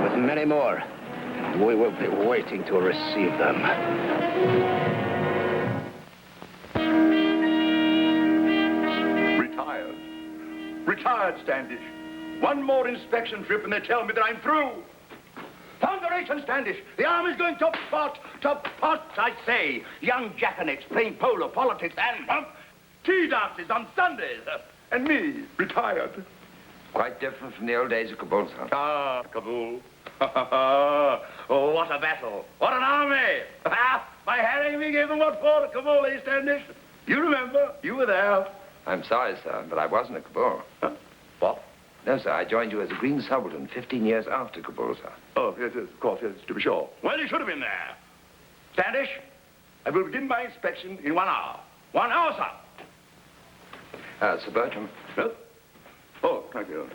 With many more. We will be waiting to receive them. Retired. Retired, Standish. One more inspection trip and they tell me that I'm through. Thunderation, Standish. The army's going to pot, I say. Young jackanapes playing polo, politics, and tea dances on Sundays. And me, retired. Quite different from the old days of Kabul, sir. Ah, Kabul. Oh, what a battle. What an army. My Harry, we gave them what for at Kabul, eh, Standish? You remember. You were there. I'm sorry, sir, but I wasn't at Kabul. Huh? What? No, sir, I joined you as a Green Subaltern 15 years after Kabul, sir. Oh, yes, of course, yes, to be sure. Well, you should have been there. Standish, I will begin my inspection in 1 hour. 1 hour, sir. Sir Bertram. Yes? Oh, thank you.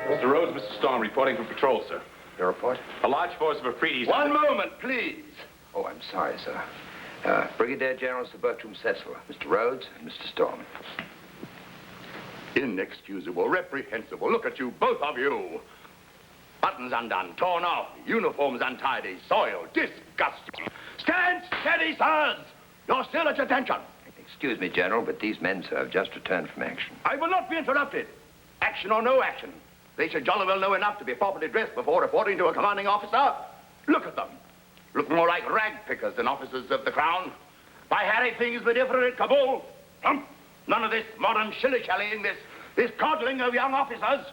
Mr. Rhodes, Mr. Storm, reporting from patrol, sir. Your report? A large force of Afridi's... One moment, please. Oh, I'm sorry, sir. Brigadier General Sir Bertram Cecil, Mr. Rhodes, and Mr. Storm. Inexcusable, reprehensible. Look at you, both of you. Buttons undone, torn off, uniforms untidy, soiled, disgusting. Stand steady, sirs. You're still at attention. Excuse me, General, but these men, sir, have just returned from action. I will not be interrupted. Action or no action. They should jolly well know enough to be properly dressed before reporting to a commanding officer. Look at them. Look more like rag pickers than officers of the Crown. By Harry, things were different at Kabul. None of this modern shilly-shallying, this coddling of young officers.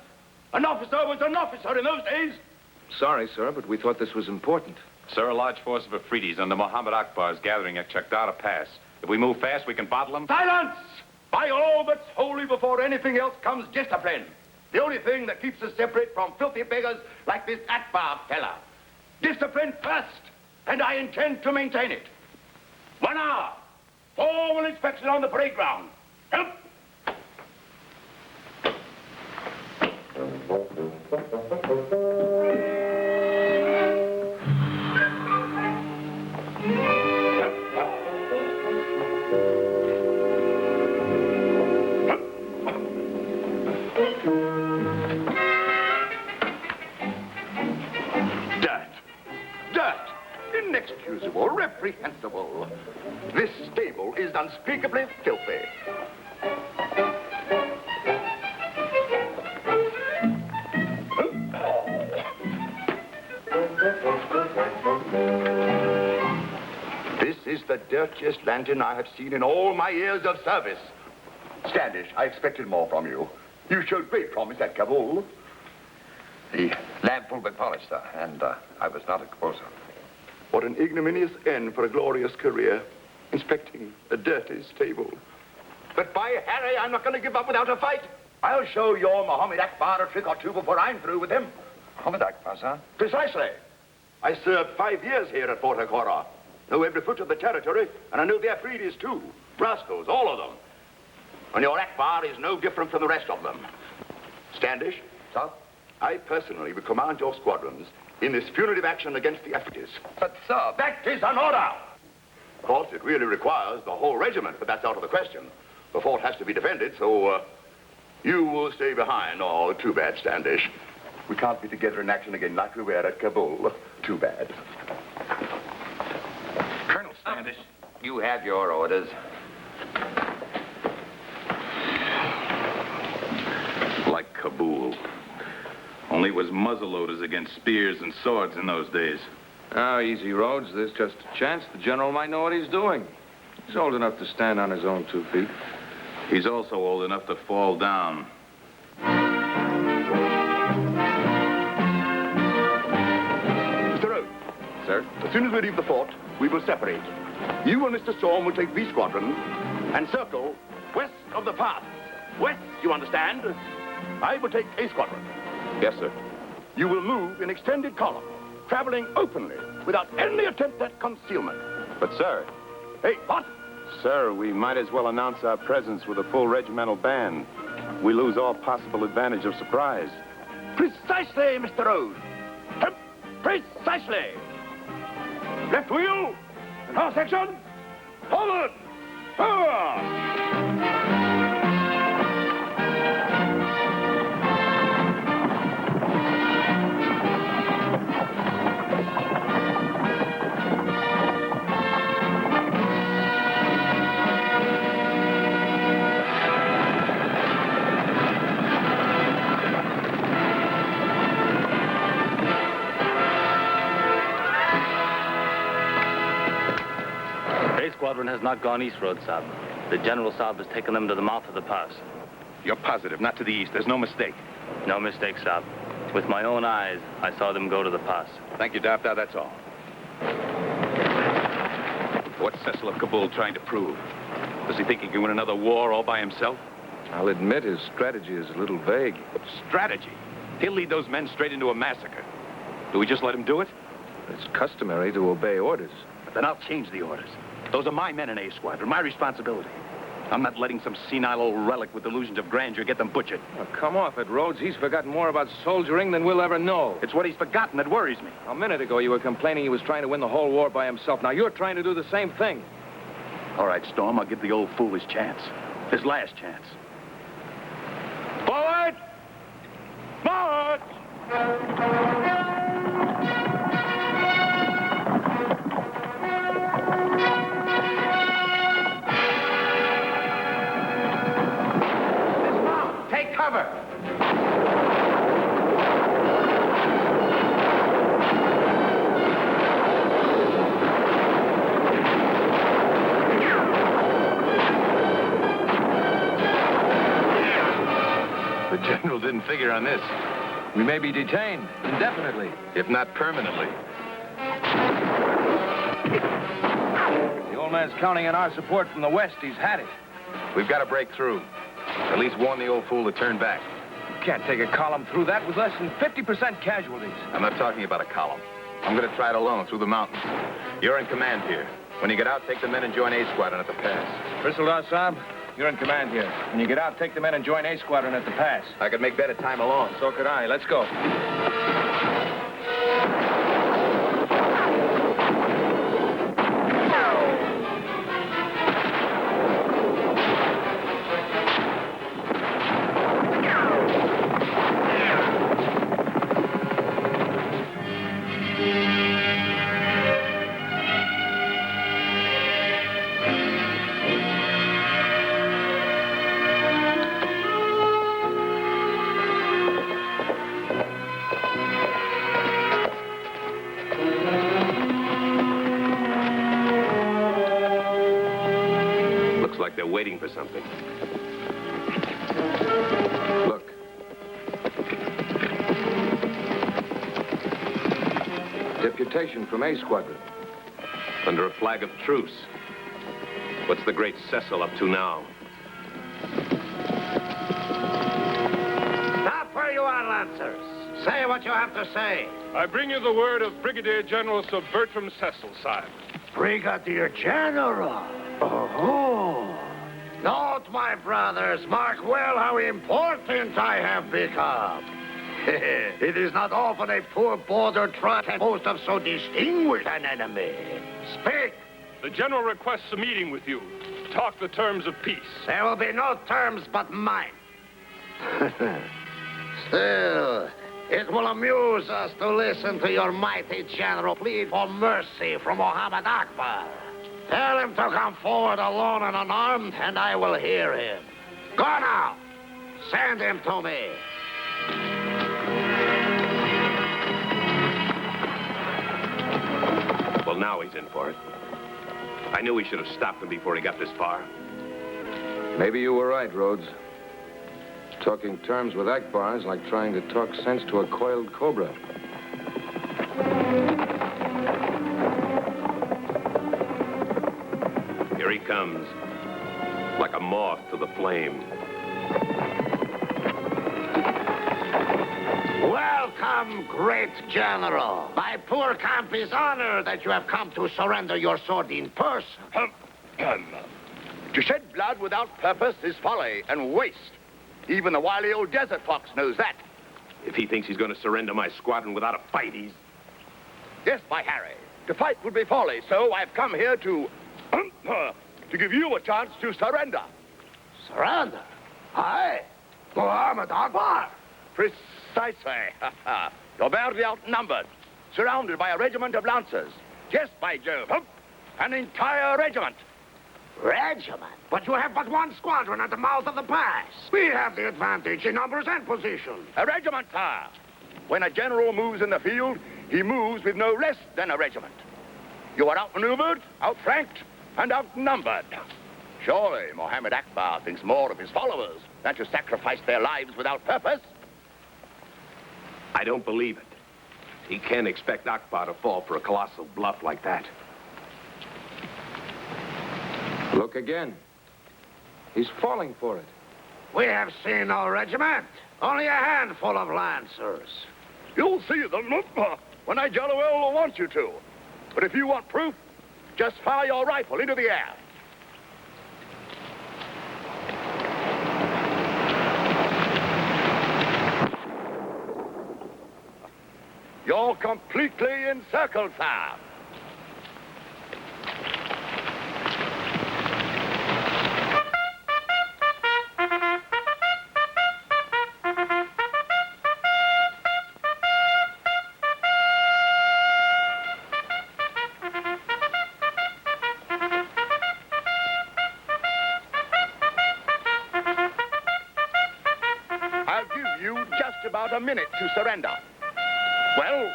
An officer was an officer in those days. Sorry, sir, but we thought this was important. Sir, a large force of Afridi's under Mohammed Akbar is gathering at Chakdara Pass. If we move fast, we can bottle them. Silence! By all that's holy, before anything else comes discipline. The only thing that keeps us separate from filthy beggars like this Akbar fella. Discipline first, and I intend to maintain it. 1 hour. Formal inspection on the parade ground. Help! Inexcusable, reprehensible. This stable is unspeakably filthy. This is the dirtiest lantern I have seen in all my years of service. Standish, I expected more from you. You showed great promise at Kabul. The lamp will be polished, sir, and I was not at Kabul, sir. What an ignominious end for a glorious career, inspecting a dirty stable. But by Harry, I'm not going to give up without a fight. I'll show your Mohammed Akbar a trick or two before I'm through with him. Mohammed Akbar, sir? Precisely. I served 5 years here at Fort Akora. Know every foot of the territory, and I know the Afridi's too. Rascals, all of them. And your Akbar is no different from the rest of them. Standish? Sir? I personally will command your squadrons in this punitive action against the Africans. But, sir, That is an order! Of course, it really requires the whole regiment, but that's out of the question. The fort has to be defended, so, you will stay behind. Oh, too bad, Standish. We can't be together in action again like we were at Kabul. Too bad. Colonel Standish. you have your orders. Like Kabul. Only it was muzzleloaders against spears and swords in those days. Oh, easy, Rhodes. There's just a chance the general might know what he's doing. He's old enough to stand on his own 2 feet. He's also old enough to fall down. Mr. Rhodes. Sir? As soon as we leave the fort, we will separate. You and Mr. Storm will take B Squadron and circle west of the pass. West, you understand? I will take A Squadron. Yes, sir. You will move in extended column, traveling openly, without any attempt at concealment. But, sir. Hey, what? Sir, we might as well announce our presence with a full regimental band. We lose all possible advantage of surprise. Precisely, Mr. Rhodes. Precisely. Left wheel, and half section, forward, forward. Squadron has not gone east road, Saab. The General Saab has taken them to the mouth of the pass. You're positive, not to the east. There's no mistake. No mistake, Saab. With my own eyes, I saw them go to the pass. Thank you, Dapta, that's all. What's Cecil of Kabul trying to prove? Does he think he can win another war all by himself? I'll admit his strategy is a little vague. Strategy? He'll lead those men straight into a massacre. Do we just let him do it? It's customary to obey orders. But then I'll change the orders. Those are my men in A Squadron, my responsibility. I'm not letting some senile old relic with delusions of grandeur get them butchered. Oh, come off it, Rhodes. He's forgotten more about soldiering than we'll ever know. It's what he's forgotten that worries me. A minute ago, you were complaining he was trying to win the whole war by himself. Now you're trying to do the same thing. All right, Storm, I'll give the old fool his chance. His last chance. Forward! Forward! Take cover. The general didn't figure on this. We may be detained indefinitely. If not permanently. The old man's counting on our support from the west. He's had it. We've got to break through. At least warn the old fool to turn back. You can't take a column through that with less than 50% casualties. I'm not talking about a column. I'm going to try it alone through the mountains. You're in command here. When you get out, take the men and join A Squadron at the pass. Bristol Saab, you're in command here. When you get out, take the men and join A Squadron at the pass. I could make better time alone. So could I. Let's go. They're waiting for something. Look. Deputation from A Squadron. Under a flag of truce. What's the great Cecil up to now? Stop where you are, Lancers. Say what you have to say. I bring you the word of Brigadier General Sir Bertram Cecil, sire. Brigadier General. Oh. Note, my brothers, mark well how important I have become. It is not often a poor border tribe can boast of so distinguished an enemy. Speak! The general requests a meeting with you. Talk the terms of peace. There will be no terms but mine. Still, it will amuse us to listen to your mighty general plead for mercy from Muhammad Akbar. Tell him to come forward alone and unarmed, and I will hear him. Go now! Send him to me. Well, now he's in for it. I knew we should have stopped him before he got this far. Maybe you were right, Rhodes. Talking terms with Akbar is like trying to talk sense to a coiled cobra. Here he comes, like a moth to the flame. Welcome, great general. My poor camp is honored that you have come to surrender your sword in person. To shed blood without purpose is folly and waste. Even the wily old desert fox knows that. If he thinks he's going to surrender my squadron without a fight, he's... Yes, my Harry. To fight would be folly, so I've come here to give you a chance to surrender. Surrender? I? Muhammad Akbar? Precisely. You're badly outnumbered, surrounded by a regiment of lancers. Yes, by Jove, an entire regiment. Regiment? But you have but one squadron at the mouth of the pass. We have the advantage in numbers and position. A regiment, sir. When a general moves in the field, he moves with no less than a regiment. You are outmaneuvered, outflanked, and outnumbered. Surely Muhammad Akbar thinks more of his followers than to sacrifice their lives without purpose. I don't believe it. He can't expect Akbar to fall for a colossal bluff like that. Look again. He's falling for it. We have seen no regiment. Only a handful of lancers. You'll see them when I jolly well want you to. But if you want proof, just fire your rifle into the air. You're completely encircled, sir. I'll give you just about a minute to surrender. Well,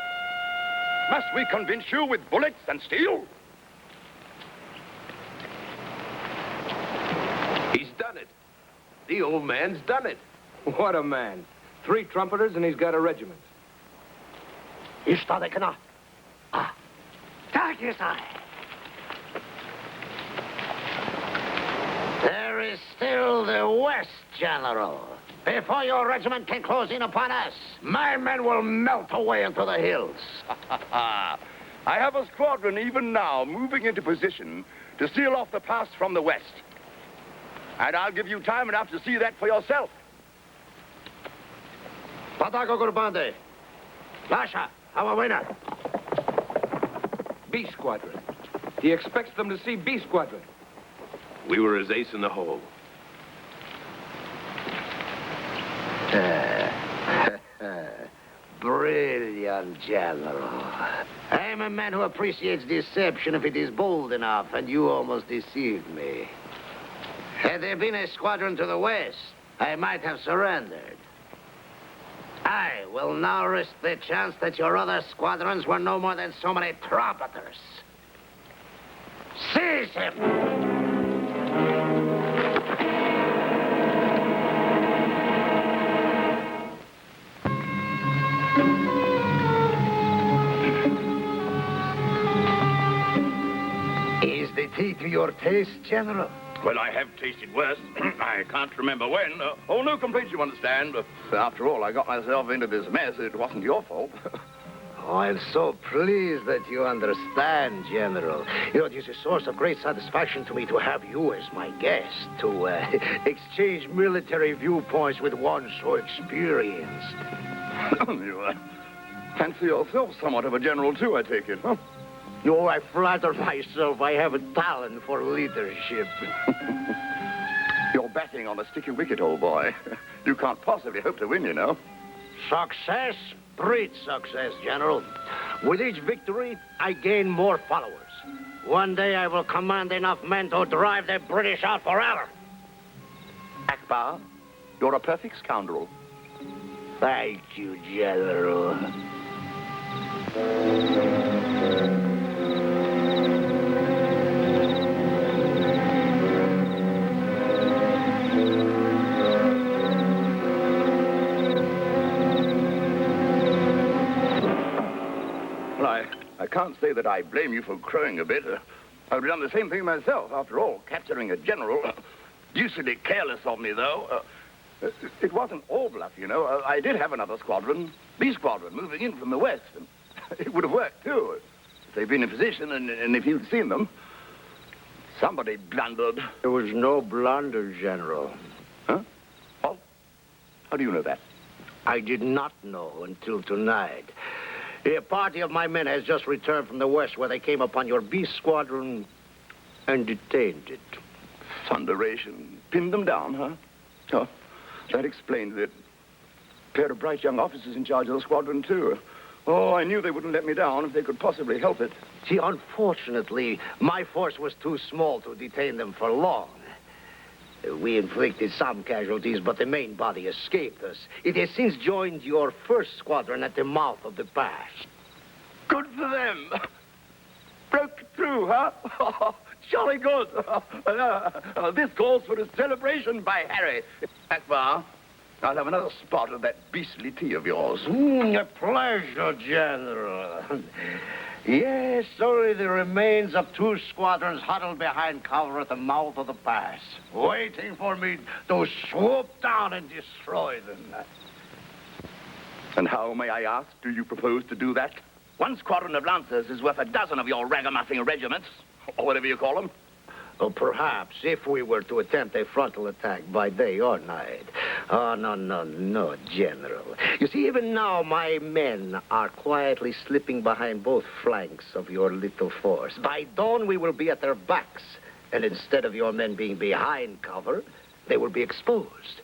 must we convince you with bullets and steel? He's done it. The old man's done it. What a man. 3 trumpeters and he's got a regiment. İştadakına. There is still the West, General. Before your regiment can close in upon us, my men will melt away into the hills. I have a squadron even now moving into position to seal off the pass from the west. And I'll give you time enough to see that for yourself. Patako Gurbande. Lasha, our winner. B Squadron. He expects them to see B Squadron. We were his ace in the hole. Brilliant, General. I'm a man who appreciates deception if it is bold enough, and you almost deceived me. Had there been a squadron to the west, I might have surrendered. I will now risk the chance that your other squadrons were no more than so many trumpeters. Seize him! Is the tea to your taste, General? Well, I have tasted worse. I can't remember when. No complaints, you understand. After all, I got myself into this mess. It wasn't your fault. Oh, I'm so pleased that you understand, General. You know, it is a source of great satisfaction to me to have you as my guest, to exchange military viewpoints with one so experienced. You fancy yourself somewhat of a general, too, I take it, huh? No, I flatter myself I have a talent for leadership. You're batting on a sticky wicket, old boy. You can't possibly hope to win, you know. Success breeds success, General. With each victory, I gain more followers. One day I will command enough men to drive the British out forever. Akbar, you're a perfect scoundrel. Thank you, General. Well, I can't say that I blame you for crowing a bit. I would have done the same thing myself. After all, capturing a general. Deucedly careless of me, though. It wasn't all bluff, you know. I did have another squadron, B squadron, moving in from the west. And it would have worked, too, if they'd been in position and if you'd seen them. Somebody blundered. There was no blunder, General. Huh? Well, how do you know that? I did not know until tonight. A party of my men has just returned from the west where they came upon your B squadron and detained it. Thunderation. Pinned them down, huh? Oh, that explains it. A pair of bright young officers in charge of the squadron, too. Oh, I knew they wouldn't let me down if they could possibly help it. See, unfortunately, my force was too small to detain them for long. We inflicted some casualties, but the main body escaped us. It has since joined your first squadron at the mouth of the pass. Good for them. Broke through, huh? Jolly good. This calls for a celebration, by Harry. Akbar, I'll have another spot of that beastly tea of yours. A pleasure, General. Yes, only the remains of 2 squadrons huddled behind cover at the mouth of the pass, waiting for me to swoop down and destroy them. And how, may I ask, do you propose to do that? 1 squadron of lancers is worth a dozen of your ragamuffin regiments, or whatever you call them. Oh, perhaps, if we were to attempt a frontal attack by day or night. Oh, no, General. You see, even now, my men are quietly slipping behind both flanks of your little force. By dawn, we will be at their backs. And instead of your men being behind cover, they will be exposed.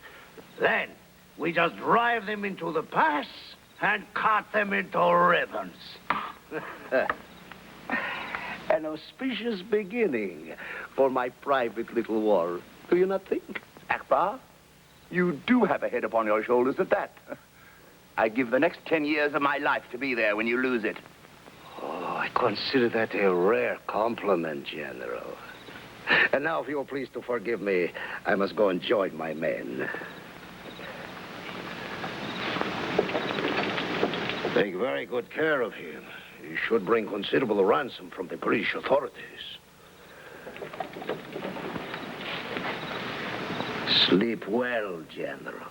Then, we just drive them into the pass and cut them into ribbons. An auspicious beginning for my private little war. Do you not think? Akbar, you do have a head upon your shoulders at that. I'd give the next 10 years of my life to be there when you lose it. Oh, I consider that a rare compliment, General. And now, if you'll please to forgive me, I must go and join my men. Take very good care of him. He should bring considerable ransom from the British authorities. Sleep well, General.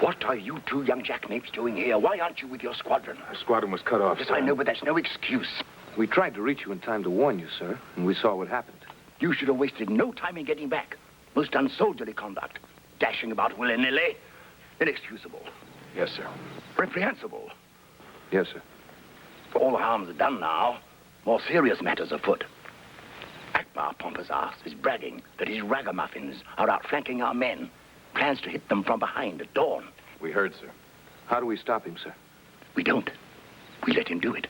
What are you 2 young jackanapes doing here? Why aren't you with your squadron? Our squadron was cut off, Yes, sir. I know, but that's no excuse. We tried to reach you in time to warn you, sir, and we saw what happened. You should have wasted no time in getting back. Most unsoldierly conduct. Dashing about willy-nilly. Inexcusable. Yes, sir. Reprehensible. Yes, sir. All the harm's done now. More serious matters afoot. Akbar, pompous ass, is bragging that his ragamuffins are outflanking our men. Plans to hit them from behind at dawn. We heard, sir. How do we stop him, sir? We don't. We let him do it.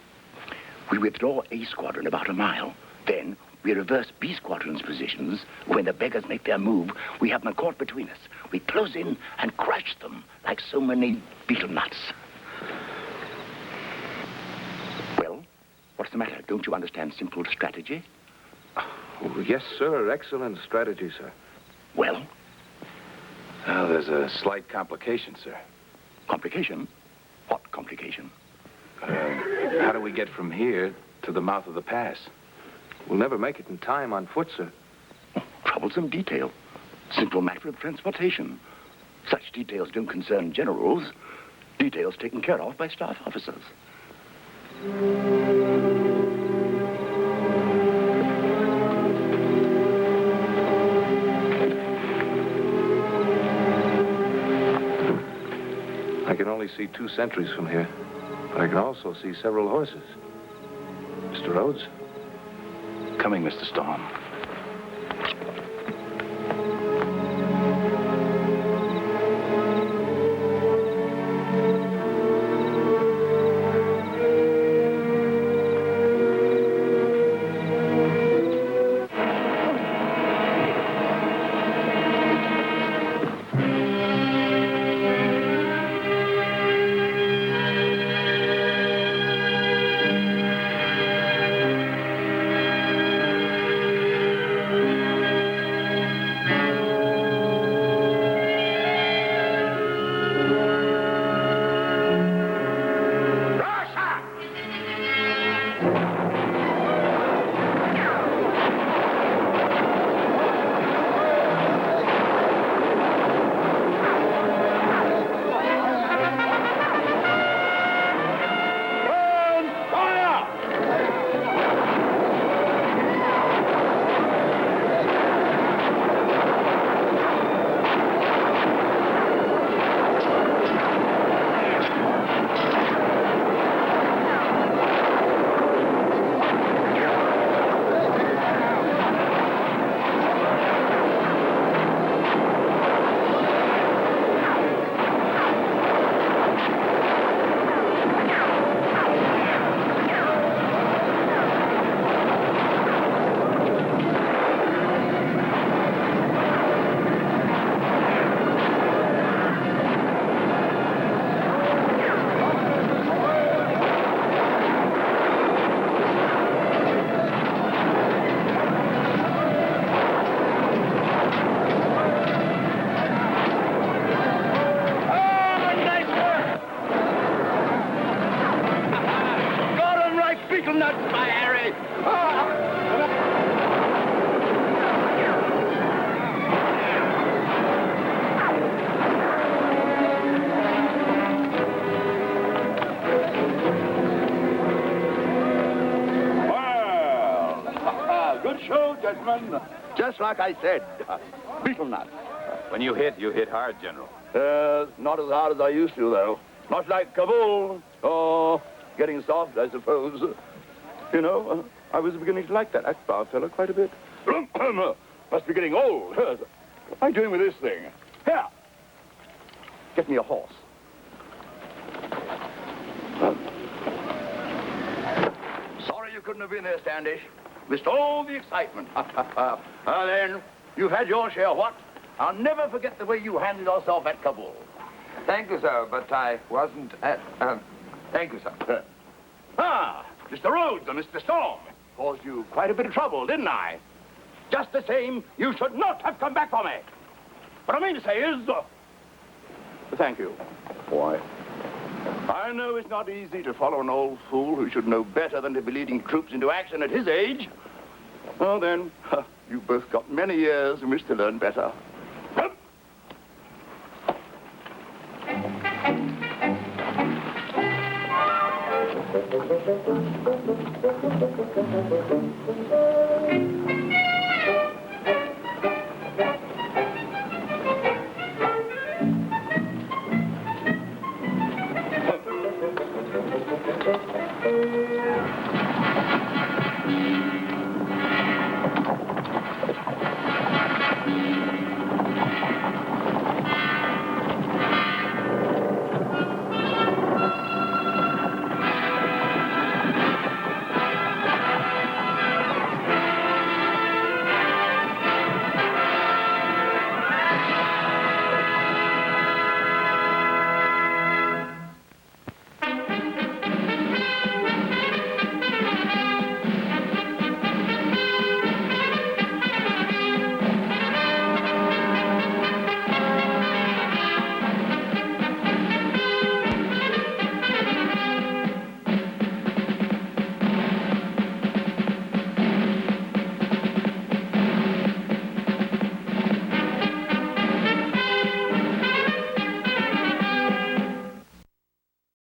We withdraw A squadron about a mile. Then we reverse B squadron's positions. When the beggars make their move, we have them caught between us. We close in and crush them like so many beetle nuts. Well, what's the matter? Don't you understand simple strategy? Oh, yes, sir. Excellent strategy, sir. Well? Well, there's a slight complication, sir. Complication? What complication? How do we get from here to the mouth of the pass? We'll never make it in time on foot, sir. Troublesome detail. Simple matter of transportation. Such details don't concern generals. Details taken care of by staff officers. I can only see 2 sentries from here, but I can also see several horses. Mr. Rhodes? Coming, Mr. Storm. Gentlemen, just like I said, beetle nut. When you hit hard, General. Not as hard as I used to, though. Not like Kabul. Oh, getting soft, I suppose. You know, I was beginning to like that Akbar fellow quite a bit. Must be getting old. What am I doing with this thing? Here, get me a horse. Sorry you couldn't have been there, Standish. Missed all the excitement. Then, you've had your share, what? I'll never forget the way you handled yourself at Kabul. Thank you, sir, but I wasn't at... thank you, sir. Mr. Rhodes and Mr. Storm. Caused you quite a bit of trouble, didn't I? Just the same, you should not have come back for me. What I mean to say is... thank you. Why? I know it's not easy to follow an old fool who should know better than to be leading troops into action at his age. Well, then, you've both got many years in which to learn better.